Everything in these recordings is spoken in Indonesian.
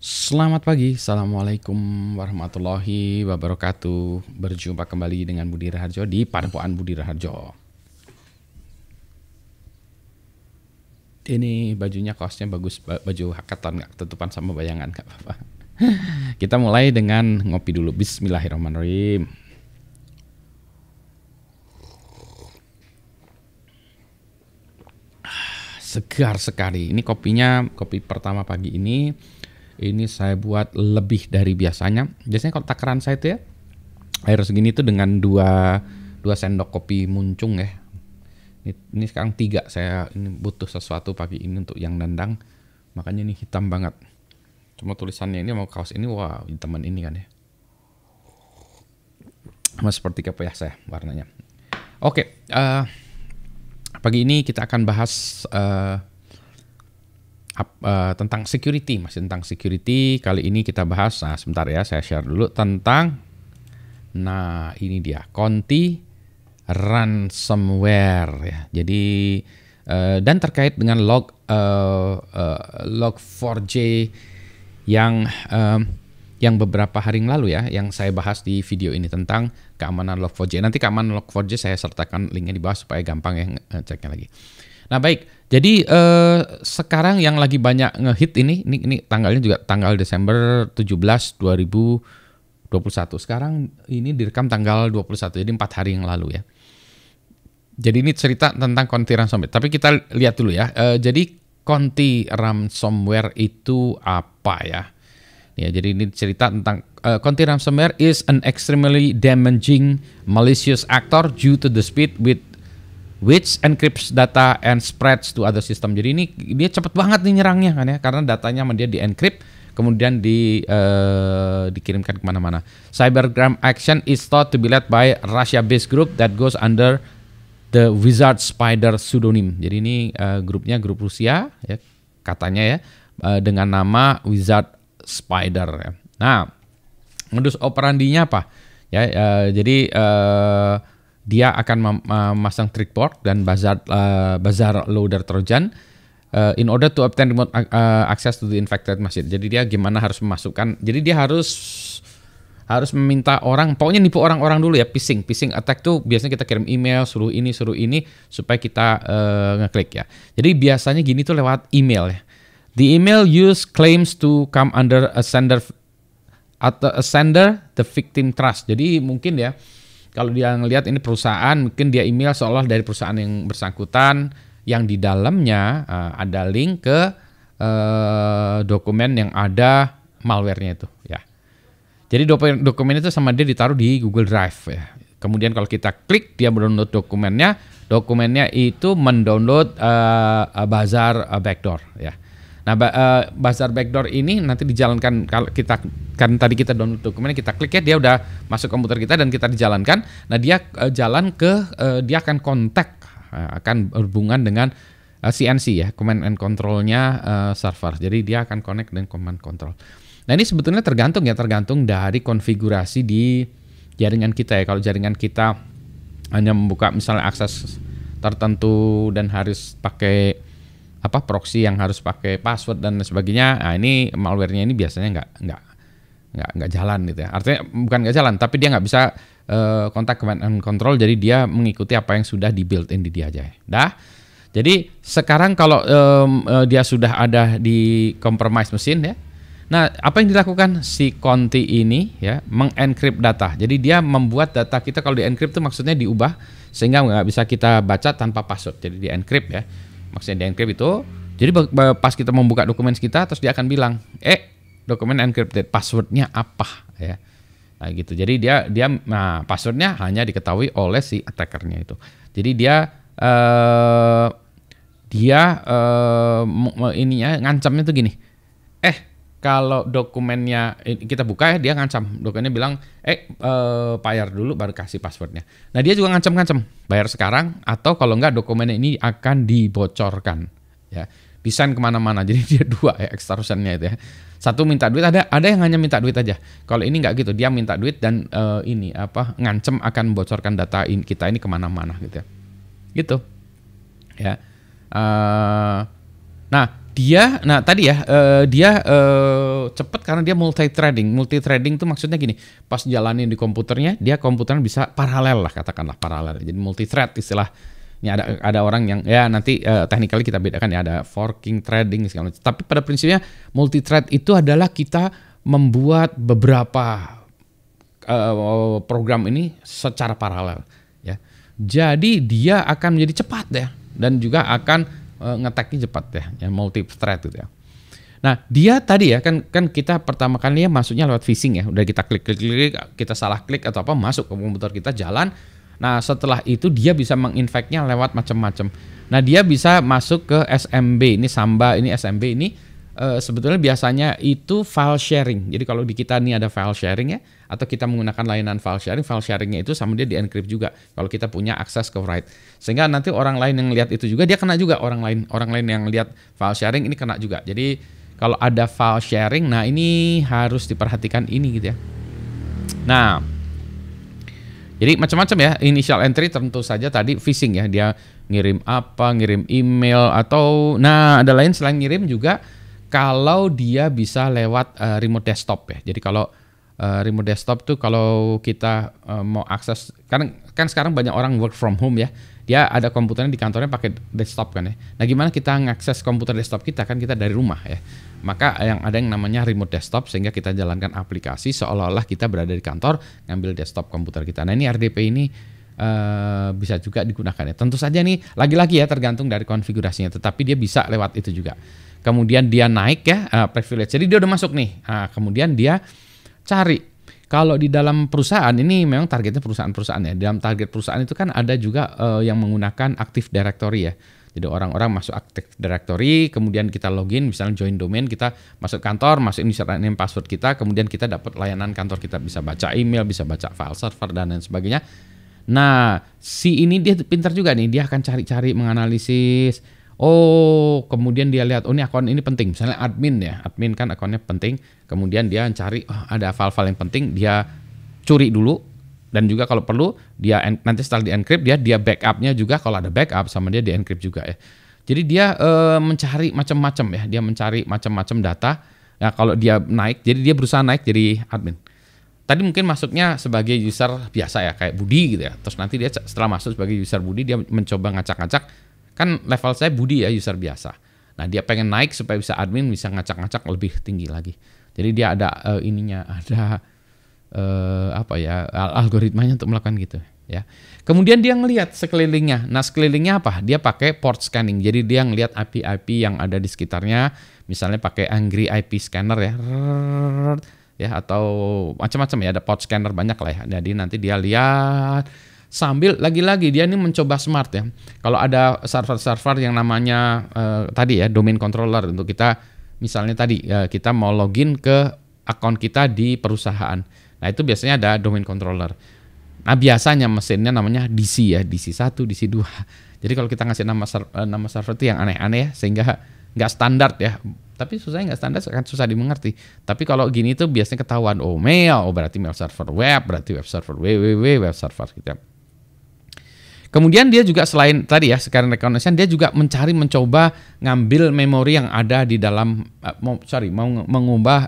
Selamat pagi, Assalamualaikum warahmatullahi wabarakatuh. Berjumpa kembali dengan Budi Raharjo di Padepokan Budi Raharjo. Ini bajunya kaosnya bagus, baju hackathon, nggak ketutupan sama bayangan, nggak apa-apa. Kita mulai dengan ngopi dulu. Bismillahirrahmanirrahim. Segar sekali. Ini kopinya, kopi pertama pagi ini. Ini saya buat lebih dari biasanya. Biasanya kalau takaran saya itu ya, air segini tuh dengan dua sendok kopi muncung ya. Ini sekarang 3. Saya ini butuh sesuatu pagi ini untuk yang nendang. Makanya ini hitam banget. Cuma tulisannya ini mau kaos ini, wah teman ini kan ya. Sama seperti kepoyah saya warnanya. Oke, pagi ini kita akan bahas tentang security, masih tentang security. Kali ini kita bahas, nah sebentar ya, saya share dulu tentang, nah ini dia, Conti ransomware ya. Jadi dan terkait dengan log4j yang beberapa hari yang lalu ya, yang saya bahas di video ini tentang keamanan log4j. Nanti keamanan log4j saya sertakan linknya di bawah supaya gampang ya ceknya lagi. Nah baik, jadi sekarang yang lagi banyak ngehit ini tanggalnya juga tanggal Desember 17 2021. Sekarang ini direkam tanggal 21, jadi 4 hari yang lalu ya. Jadi ini cerita tentang Conti ransomware. Tapi kita lihat dulu ya. Jadi Conti ransomware itu apa ya? Ya, jadi ini cerita tentang Conti ransomware is an extremely damaging malicious actor due to the speed with which encrypts data and spreads to other system. Jadi ini dia cepet banget nih nyerangnya kan ya, karena datanya sama dia di-encrypt kemudian dikirimkan kemana-mana. Cybercrime action is thought to be led by Russia-based group that goes under the Wizard Spider pseudonym. Jadi ini grupnya grup Rusia ya katanya ya, dengan nama Wizard Spider ya. Nah, modus operandinya apa? Ya, jadi dia akan memasang trick port dan buzzer loader Trojan in order to obtain remote access to the infected machine. Jadi dia gimana harus memasukkan, jadi dia harus meminta orang, pokoknya nipu orang-orang dulu ya, phishing attack tuh biasanya kita kirim email, suruh ini supaya kita ngeklik ya. Jadi biasanya gini tuh lewat email ya. The email use claims to come under a sender the victim trust. Jadi mungkin ya, kalau dia ngelihat ini perusahaan, mungkin dia email seolah dari perusahaan yang bersangkutan, yang di dalamnya ada link ke dokumen yang ada malware-nya itu ya. Jadi dokumen itu sama dia ditaruh di Google Drive ya. Kemudian kalau kita klik dia mendownload dokumennya itu mendownload buzzer backdoor ya. Nah, buzzer backdoor ini nanti dijalankan kalau kita kan tadi kita download dokumennya, kita klik ya, dia udah masuk komputer kita dan kita dijalankan. Nah, dia jalan ke dia akan kontak, akan berhubungan dengan CNC ya, command and control-nya server. Jadi dia akan connect dengan command control. Nah, ini sebetulnya tergantung dari konfigurasi di jaringan kita ya. Kalau jaringan kita hanya membuka misalnya akses tertentu dan harus pakai proxy yang harus pakai password dan sebagainya. Nah, ini malware-nya ini biasanya nggak jalan gitu ya. Artinya bukan nggak jalan, tapi dia nggak bisa kontak command and control. Jadi dia mengikuti apa yang sudah di built-in di dia aja. Dah. Jadi sekarang kalau dia sudah ada di compromise mesin ya. Nah, apa yang dilakukan si Conti ini ya, mengencrypt data. Jadi dia membuat data kita, kalau di-encrypt itu maksudnya diubah sehingga nggak bisa kita baca tanpa password. Jadi di-encrypt ya. Maksudnya di-encrypt itu, jadi pas kita membuka dokumen kita, terus dia akan bilang, dokumen encrypted, passwordnya apa ya. Nah gitu, jadi dia passwordnya hanya diketahui oleh si attackernya itu. Jadi dia ngancamnya tuh gini, kalau dokumennya kita buka ya, dia ngancam, dokumennya bilang, bayar dulu baru kasih passwordnya. Nah dia juga ngancam, bayar sekarang atau kalau enggak dokumennya ini akan dibocorkan ya, desain kemana-mana. Jadi dia 2 ya extortionnya itu ya. Satu minta duit, ada yang hanya minta duit aja. Kalau ini enggak gitu, dia minta duit dan ngancam akan membocorkan data kita ini kemana-mana gitu ya. Gitu ya. Nah Nah tadi ya, dia cepat karena dia multi-threading. Multi-threading itu maksudnya gini, pas jalanin di komputernya, dia komputernya bisa paralel lah, katakanlah paralel. Jadi multi-thread istilah. Ini ada orang yang ya nanti technically kita bedakan ya, ada forking, threading segala macam. Tapi pada prinsipnya multi-thread itu adalah kita membuat beberapa program ini secara paralel ya. Jadi dia akan menjadi cepat ya, dan juga akan ngeteknya cepat ya multi thread gitu ya. Nah dia tadi ya kan kita pertama kali ya masuknya lewat phishing ya, udah kita klik, kita salah klik atau apa, masuk ke komputer kita, jalan. Nah setelah itu dia bisa menginfectnya lewat macam-macam. Nah dia bisa masuk ke SMB, ini Samba, ini SMB ini sebetulnya biasanya itu file sharing. Jadi kalau di kita nih ada file sharing ya, atau kita menggunakan layanan file sharingnya itu sama dia di encrypt juga. Kalau kita punya akses ke write, sehingga nanti orang lain yang lihat itu juga dia kena juga, orang lain yang lihat file sharing ini kena juga. Jadi kalau ada file sharing, nah ini harus diperhatikan ini gitu ya. Nah, jadi macam-macam ya, initial entry tentu saja tadi phishing ya, dia ngirim apa, ngirim email atau nah ada lain selain ngirim juga. Kalau dia bisa lewat remote desktop ya. Jadi kalau remote desktop tuh kalau kita mau akses, kan sekarang banyak orang work from home ya. Dia ada komputernya di kantornya pakai desktop kan ya. Nah gimana kita ngakses komputer desktop kita, kan kita dari rumah ya. Maka ada yang namanya remote desktop, sehingga kita jalankan aplikasi seolah-olah kita berada di kantor, ngambil desktop komputer kita. Nah ini RDP ini bisa juga digunakan ya. Tentu saja nih lagi-lagi ya tergantung dari konfigurasinya, tetapi dia bisa lewat itu juga. Kemudian dia naik ya privilege. Jadi dia udah masuk nih. Nah, kemudian dia cari. Kalau di dalam perusahaan ini memang targetnya perusahaan-perusahaan ya. Dalam target perusahaan itu kan ada juga yang menggunakan Active Directory ya. Jadi orang-orang masuk Active Directory, kemudian kita login, misalnya join domain, kita masuk kantor, masukin username password kita, kemudian kita dapat layanan kantor, kita bisa baca email, bisa baca file server dan lain sebagainya. Nah, si ini dia pintar juga nih, dia akan cari-cari, menganalisis. Oh, kemudian dia lihat, oh ini akun ini penting, misalnya admin ya, admin kan akunnya penting, kemudian dia cari, oh, ada file-file yang penting, dia curi dulu, dan juga kalau perlu dia nanti setelah di encrypt dia backupnya juga, kalau ada backup sama dia di encrypt juga ya. Jadi dia mencari macam-macam ya, dia mencari macam-macam data. Ya kalau dia naik, jadi dia berusaha naik jadi admin. Tadi mungkin masuknya sebagai user biasa ya, kayak Budi gitu ya. Terus nanti dia setelah masuk sebagai user Budi, dia mencoba ngacak-ngacak. Kan level saya Budi ya, user biasa. Nah dia pengen naik supaya bisa admin, bisa ngacak-ngacak lebih tinggi lagi. Jadi dia ada ada algoritmanya untuk melakukan gitu ya. Kemudian dia ngelihat sekelilingnya. Nah sekelilingnya apa? Dia pakai port scanning. Jadi dia ngelihat IP-IP yang ada di sekitarnya. Misalnya pakai Angry IP Scanner ya, atau macam-macam ya. Ada port scanner banyak lah ya. Jadi nanti dia lihat. Sambil lagi-lagi dia ini mencoba smart ya. Kalau ada server-server yang namanya tadi ya domain controller, untuk kita misalnya tadi kita mau login ke akun kita di perusahaan. Nah itu biasanya ada domain controller. Nah biasanya mesinnya namanya DC ya, DC1, DC2. Jadi kalau kita ngasih nama server itu yang aneh-aneh ya, sehingga nggak standar ya. Tapi susahnya nggak standar, akan susah dimengerti. Tapi kalau gini tuh biasanya ketahuan, oh mail, oh berarti mail server web, berarti web server www, web server gitu ya. Kemudian dia juga selain tadi ya scanning recognition, dia juga mencoba ngambil memori yang ada di dalam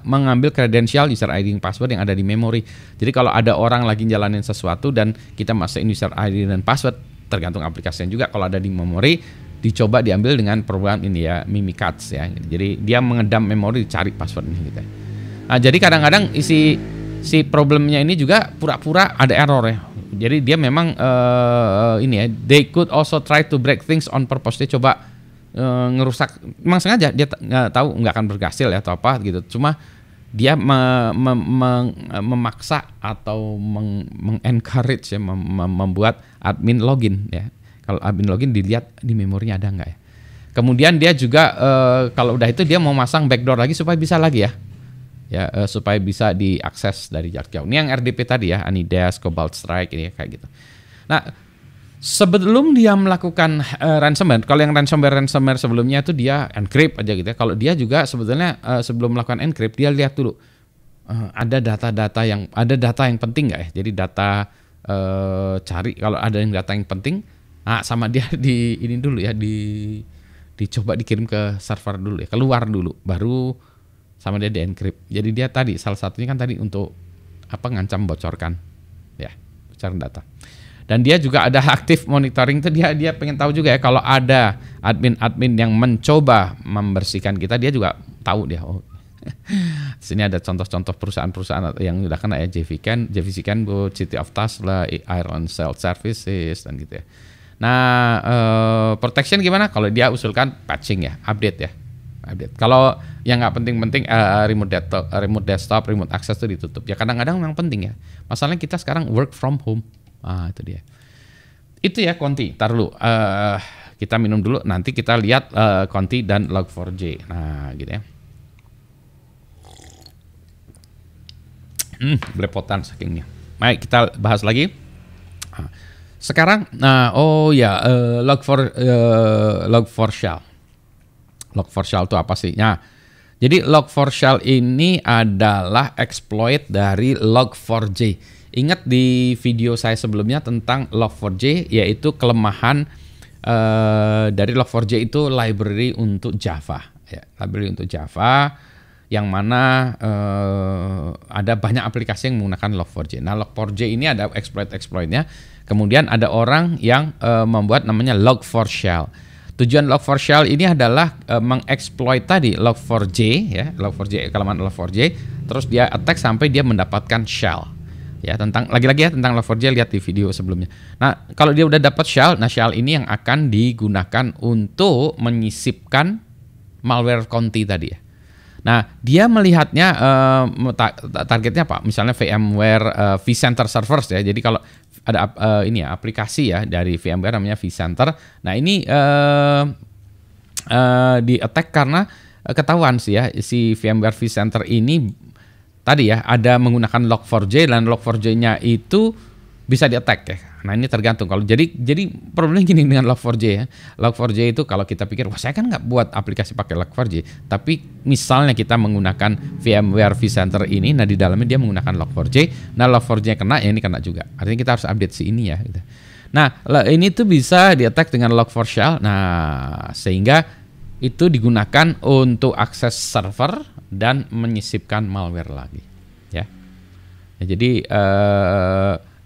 mengambil kredensial user ID dan password yang ada di memori. Jadi kalau ada orang lagi jalanin sesuatu dan kita masukin user ID dan password, tergantung aplikasinya juga, kalau ada di memori dicoba diambil dengan program ini ya, Mimikatz ya. Jadi dia mengedam memori, dicari passwordnya gitu. Nah, jadi kadang-kadang si problemnya ini juga pura-pura ada error ya. Jadi dia memang ini ya, they could also try to break things on purpose. Dia coba ngerusak, memang sengaja, dia nggak tahu nggak akan berhasil ya atau apa gitu. Cuma dia memaksa atau mengencourage ya, membuat admin login ya. Kalau admin login dilihat di memorinya ada nggak ya. Kemudian dia juga kalau udah itu dia mau masang backdoor lagi supaya bisa lagi ya. Supaya bisa diakses dari jarak jauh. Ini yang RDP tadi ya, Anydesk, Cobalt Strike ini kayak gitu. Nah, sebelum dia melakukan ransomware, kalau yang ransomware sebelumnya itu dia encrypt aja gitu ya. Kalau dia juga sebetulnya sebelum melakukan encrypt dia lihat dulu ada data yang penting nggak ya. Jadi data cari kalau ada yang data yang penting, sama dia di ini dulu ya, dicoba dikirim ke server dulu ya, keluar dulu, baru sama dia di-encrypt. Jadi dia tadi salah satunya kan tadi untuk ngancam bocorkan ya, bocoran data. Dan dia juga ada aktif monitoring tuh, dia pengen tahu juga ya kalau ada admin yang mencoba membersihkan kita, dia juga tahu dia. Oh. Sini ada contoh-contoh perusahaan-perusahaan yang udah kena ya, JVC Canbo, City of Tesla, Iron Cell Services dan gitu ya. Nah, protection gimana? Kalau dia usulkan patching ya, update ya. Update. Kalau yang nggak penting-penting remote desktop, remote access itu ditutup. Ya kadang-kadang memang penting ya. Masalahnya kita sekarang work from home. Itu dia. Itu ya Conti. Tar dulu. Kita minum dulu. Nanti kita lihat Conti dan Log4j. Nah, gitu ya. Belepotan sakingnya. Baik, kita bahas lagi. Sekarang, Log4Shell. Log4Shell itu apa sih? Nah, jadi Log4Shell ini adalah exploit dari Log4j. Ingat di video saya sebelumnya tentang Log4j, yaitu kelemahan dari Log4j itu library untuk Java. Ya, library untuk Java yang mana ada banyak aplikasi yang menggunakan Log4j. Nah, Log4j ini ada exploit-exploitnya. Kemudian ada orang yang membuat namanya Log4Shell. Tujuan Log4Shell ini adalah mengeksploit tadi Log4j, ya, Log4j, kelemahan Log4j, terus dia attack sampai dia mendapatkan shell. Ya, lagi-lagi ya tentang Log4j, lihat di video sebelumnya. Nah, kalau dia udah dapat shell, nah shell ini yang akan digunakan untuk menyisipkan malware Conti tadi ya. Nah, dia melihatnya targetnya apa? Misalnya VMware vCenter Servers ya. Jadi kalau ada aplikasi ya dari VMware namanya vCenter. Nah, ini di attack karena ketahuan sih ya, si VMware vCenter ini tadi ya ada menggunakan Log4j, dan Log4j-nya itu bisa di-attack ya. Nah, ini tergantung. Kalau jadi problemnya gini dengan Log4j ya. Log4j itu kalau kita pikir, wah saya kan nggak buat aplikasi pakai Log4j, tapi misalnya kita menggunakan VMware vCenter ini, nah di dalamnya dia menggunakan Log4j, nah Log4j kena, ya ini kena juga. Artinya kita harus update si ini ya. Gitu. Nah, ini tuh bisa di-attack dengan Log4Shell. Nah, sehingga itu digunakan untuk akses server dan menyisipkan malware lagi, ya. Jadi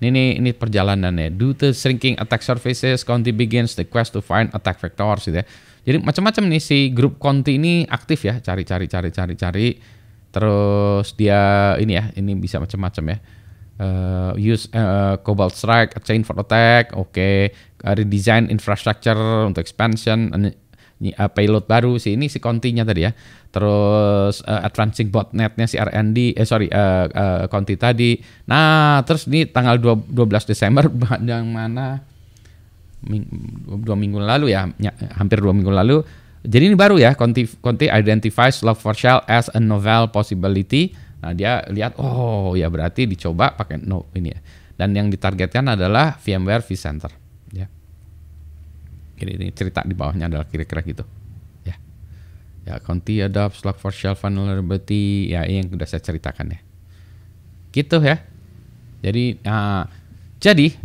ini perjalanannya. Due to shrinking attack surfaces, Conti begins the quest to find attack vectors, gitu ya. Jadi macam-macam nih si grup Conti ini aktif ya, cari. Terus dia ini bisa macam-macam ya. Use Cobalt Strike, a chain for attack, redesign infrastructure untuk expansion, payload baru si Conti-nya tadi ya. Terus advancing botnet-nya si Conti tadi. Nah, terus ini tanggal 12 Desember yang mana 2 minggu lalu ya, hampir 2 minggu lalu. Jadi ini baru ya, Conti identifies Log4Shell as a novel possibility. Nah, dia lihat, oh ya berarti dicoba pakai ini ya. Dan yang ditargetkan adalah VMware vCenter ya. Ini cerita di bawahnya adalah kira-kira gitu. Ya, Conti adopts Log4Shell vulnerability, ya ini yang sudah saya ceritakan ya. Gitu ya. Jadi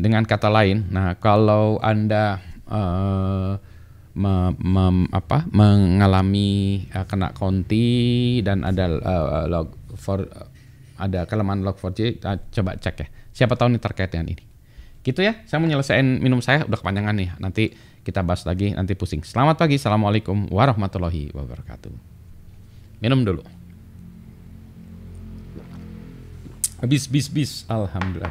dengan kata lain, nah kalau Anda mengalami kena Conti dan ada ada kelemahan Log4j, coba cek ya. Siapa tahu ini terkait dengan ini. Gitu ya. Saya mau nyelesain minum saya, udah kepanjangan nih. Nanti kita bahas lagi, nanti pusing. Selamat pagi, assalamualaikum warahmatullahi wabarakatuh. Minum dulu. Bis. Alhamdulillah.